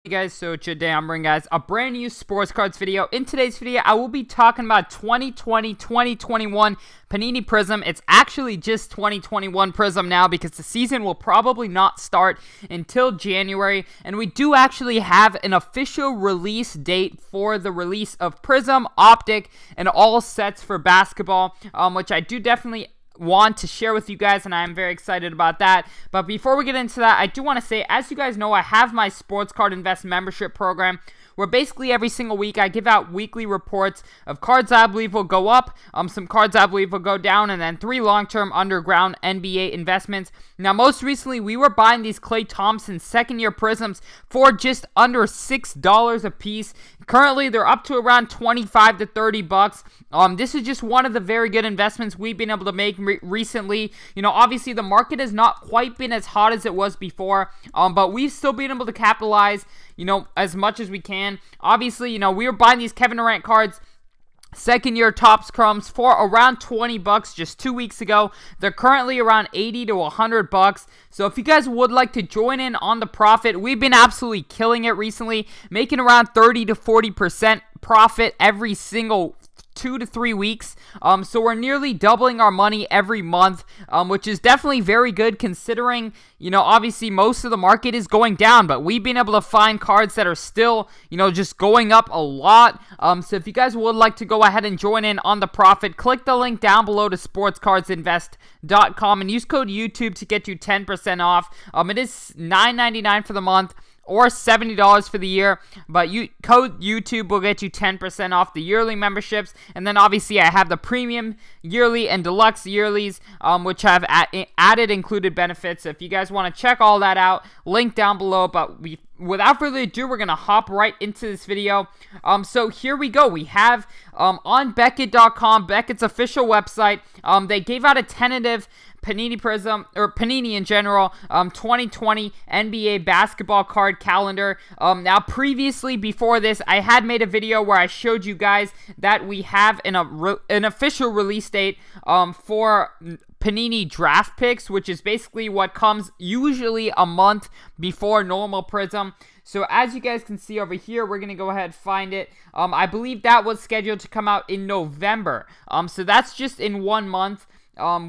Hey guys, so today I'm bringing guys a brand new sports cards video. In today's video, I will be talking about 2020-2021 Panini Prizm. It's actually just 2021 Prizm now because the season will probably not start until January. And we do actually have an official release date for the release of Prizm, Optic, and all sets for basketball, which I do definitely want to share with you guys, and I'm very excited about that. But before we get into that, I do want to say, as you guys know, I have my Sports Card Invest membership program, where basically every single week I give out weekly reports of cards I believe will go up, some cards I believe will go down, and then 3 long-term underground NBA investments. Now, most recently, we were buying these Klay Thompson second-year Prizms for just under $6 a piece. Currently, they're up to around 25 to 30 bucks. This is just one of the very good investments we've been able to make recently. You know, obviously, the market has not quite been as hot as it was before, but we've still been able to capitalize, you know, as much as we can. Obviously, you know, we were buying these Kevin Durant cards, second-year Topps Crumbs, for around 20 bucks just 2 weeks ago. They're currently around 80 to 100 bucks. So if you guys would like to join in on the profit, we've been absolutely killing it recently, making around 30 to 40% profit every single 2 to 3 weeks. So we're nearly doubling our money every month, which is definitely very good considering, you know, obviously most of the market is going down, but we've been able to find cards that are still, you know, just going up a lot. So if you guys would like to go ahead and join in on the profit, click the link down below to sportscardsinvest.com and use code YouTube to get you 10% off. It is $9.99 for the month, or $70 for the year, but code YouTube will get you 10% off the yearly memberships. And then obviously I have the premium yearly and deluxe yearlies, which have added included benefits. So if you guys want to check all that out, link down below. But without further ado, we're going to hop right into this video. So here we go. We have on Beckett.com, Beckett's official website, they gave out a tentative Panini Prizm, or Panini in general, 2020 NBA basketball card calendar. Now, previously, before this, I had made a video where I showed you guys that we have an official release date for Panini draft picks, which is basically what comes usually a month before normal Prizm. So as you guys can see over here, we're going to go ahead and find it. I believe that was scheduled to come out in November. So that's just in 1 month.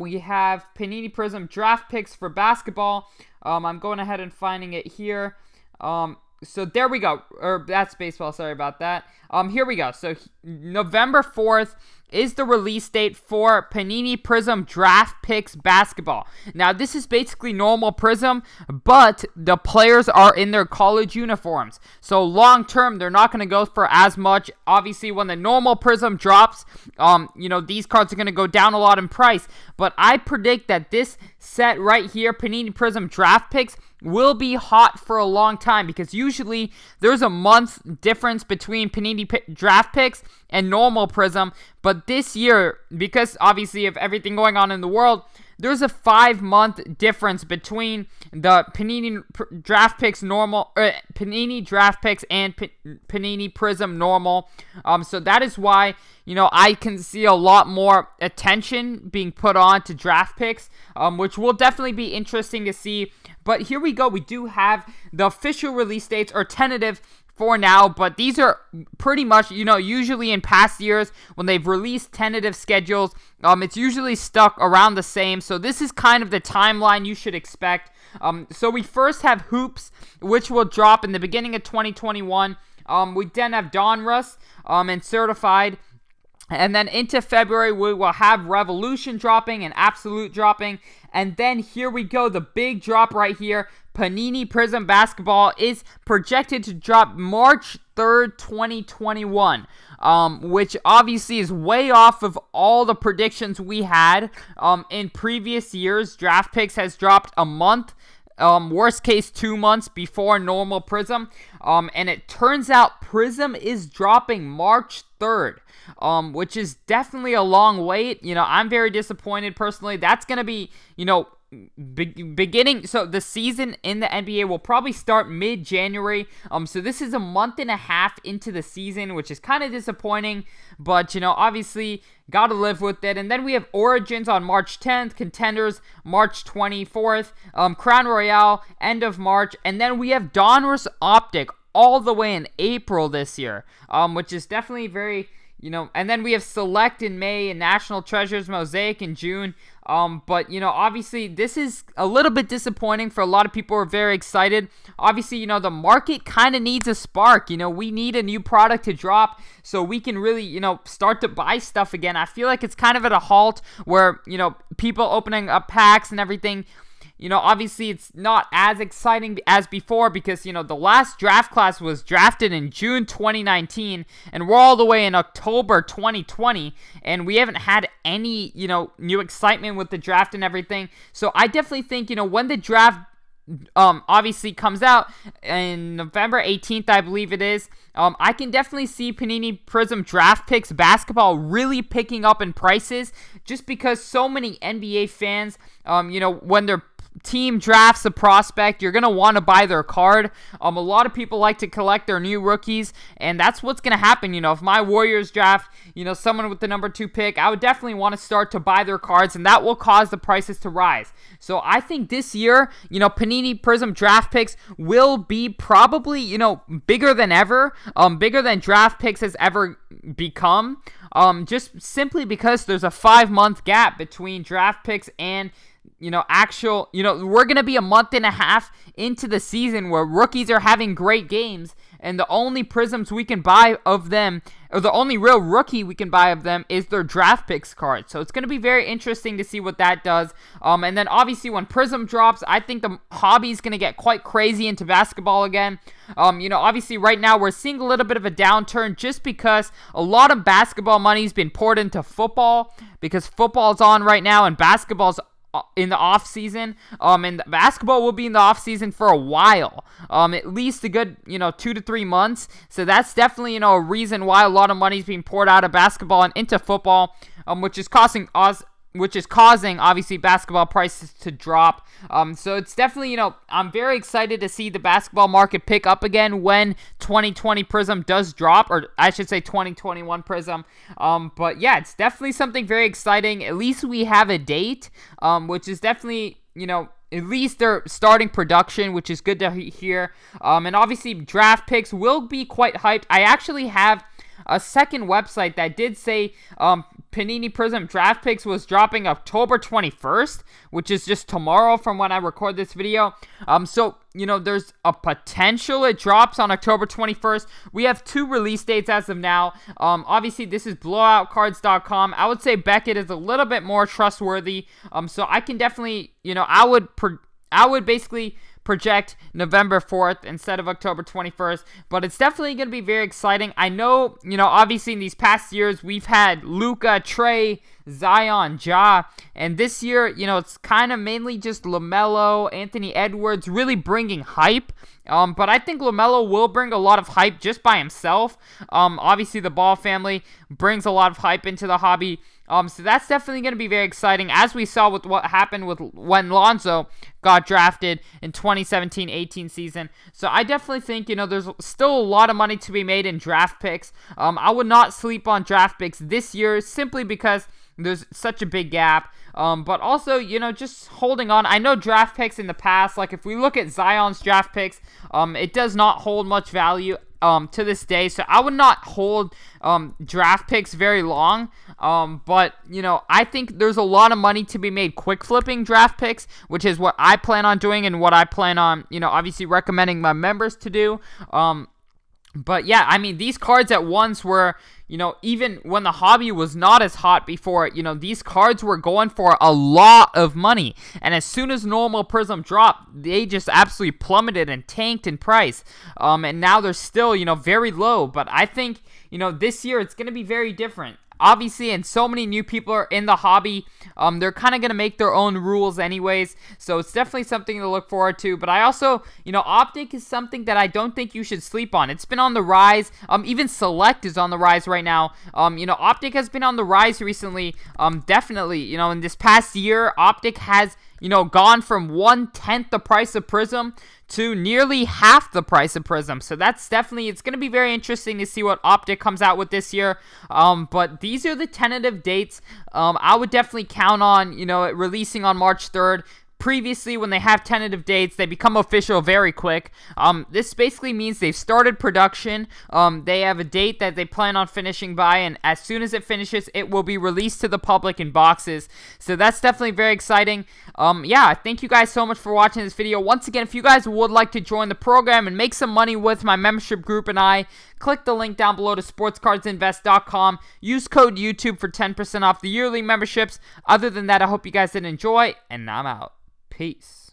We have Panini Prizm draft picks for basketball. I'm going ahead and finding it here. So there we go. Or that's baseball. Sorry about that. Here we go. So November 4th is the release date for Panini Prizm draft picks basketball. Now, this is basically normal Prizm, but the players are in their college uniforms. So long term, they're not going to go for as much. Obviously, when the normal Prizm drops, you know, these cards are going to go down a lot in price. But I predict that this set right here, Panini Prizm draft picks, will be hot for a long time because usually there's a month difference between Panini draft picks and normal Prizm. But this year, because obviously of everything going on in the world, there's a 5-month difference between the Panini draft picks normal, Panini draft picks and Panini Prizm normal. So that is why, you know, I can see a lot more attention being put on to draft picks, which will definitely be interesting to see. But here we go. We do have the official release dates, or tentative for now, but these are pretty much, you know, usually in past years when they've released tentative schedules, it's usually stuck around the same. So this is kind of the timeline you should expect. So we first have Hoops, which will drop in the beginning of 2021. We then have Donruss and Certified. And then into February, we will have Revolution dropping and Absolute dropping. And then here we go, the big drop right here. Panini Prizm Basketball is projected to drop March 3rd, 2021, which obviously is way off of all the predictions we had in previous years. Draft picks has dropped a month. Worst case 2 months before normal Prizm, and it turns out Prizm is dropping March 3rd, which is definitely a long wait. You know, I'm very disappointed personally. That's going to be, you know, beginning, so the season in the NBA will probably start mid-January. So this is a month and a half into the season, which is kind of disappointing, but you know, obviously gotta live with it. And then we have Origins on March 10th, Contenders March 24th, Crown Royale end of March, and then we have Donruss Optic all the way in April this year, which is definitely very, and then we have Select in May and National Treasures Mosaic in June. But, obviously this is a little bit disappointing for a lot of people who are very excited. Obviously, the market kind of needs a spark. We need a new product to drop so we can really, start to buy stuff again. I feel like it's kind of at a halt where, people opening up packs and everything. Obviously it's not as exciting as before because, the last draft class was drafted in June 2019 and we're all the way in October 2020 and we haven't had any, new excitement with the draft and everything. So I definitely think, when the draft obviously comes out in November 18th, I believe it is, I can definitely see Panini Prizm Draft Picks basketball really picking up in prices just because so many NBA fans, when they're team drafts a prospect, you're going to want to buy their card. A lot of people like to collect their new rookies, and that's what's going to happen. If my Warriors draft, someone with the number 2 pick, I would definitely want to start to buy their cards, and that will cause the prices to rise. So I think this year, Panini Prizm Draft Picks will be probably, bigger than ever, bigger than draft picks has ever become, just simply because there's a 5-month gap between draft picks and we're going to be a month and a half into the season where rookies are having great games and the only Prizms we can buy of them, or the only real rookie we can buy of them, is their draft picks card. So it's going to be very interesting to see what that does. And then obviously when Prizm drops, I think the hobby is going to get quite crazy into basketball again. Obviously right now we're seeing a little bit of a downturn just because a lot of basketball money has been poured into football because football's on right now and basketball's in the off season, and basketball will be in the off season for a while, at least a good 2 to 3 months. So that's definitely a reason why a lot of money is being poured out of basketball and into football, which is causing obviously basketball prices to drop. So it's definitely, I'm very excited to see the basketball market pick up again when 2020 Prizm does drop, or I should say 2021 Prizm. But yeah, it's definitely something very exciting. At least we have a date, which is definitely, at least they're starting production, which is good to hear. And obviously draft picks will be quite hyped. I actually have a second website that did say Panini Prizm Draft Picks was dropping October 21st, which is just tomorrow from when I record this video. So, there's a potential it drops on October 21st. We have 2 release dates as of now. Obviously, this is blowoutcards.com. I would say Beckett is a little bit more trustworthy. So I can definitely, I would basically project November 4th instead of October 21st, but it's definitely going to be very exciting. I know, obviously in these past years, we've had Luka, Trey, Zion, Ja, and this year, it's kind of mainly just LaMelo, Anthony Edwards really bringing hype. But I think LaMelo will bring a lot of hype just by himself. Obviously, the Ball family brings a lot of hype into the hobby. So that's definitely going to be very exciting, as we saw with what happened with when Lonzo got drafted in 2017-18 season. So I definitely think, there's still a lot of money to be made in draft picks. I would not sleep on draft picks this year simply because there's such a big gap. But also, just holding on. I know draft picks in the past, like if we look at Zion's draft picks, it does not hold much value to this day. So I would not hold draft picks very long. But, I think there's a lot of money to be made quick flipping draft picks, which is what I plan on doing and what I plan on, obviously recommending my members to do. But yeah, I mean, these cards at once were, even when the hobby was not as hot before, these cards were going for a lot of money. And as soon as normal Prizm dropped, they just absolutely plummeted and tanked in price. And now they're still, very low. But I think, this year it's going to be very different. Obviously, and so many new people are in the hobby, they're kind of going to make their own rules anyways, so it's definitely something to look forward to. But I also, Optic is something that I don't think you should sleep on. It's been on the rise. Even Select is on the rise right now. Optic has been on the rise recently. Definitely, in this past year, Optic has, gone from 1/10 the price of Prizm to nearly half the price of Prizm. So that's definitely, it's going to be very interesting to see what Optic comes out with this year. But these are the tentative dates. I would definitely count on, it releasing on March 3rd. previously, when they have tentative dates, they become official very quick. This basically means they've started production. They have a date that they plan on finishing by, and as soon as it finishes, it will be released to the public in boxes. So that's definitely very exciting. Yeah, thank you guys so much for watching this video. Once again, if you guys would like to join the program and make some money with my membership group and I, click the link down below to sportscardsinvest.com. Use code YouTube for 10% off the yearly memberships. Other than that, I hope you guys did enjoy, and I'm out. Peace.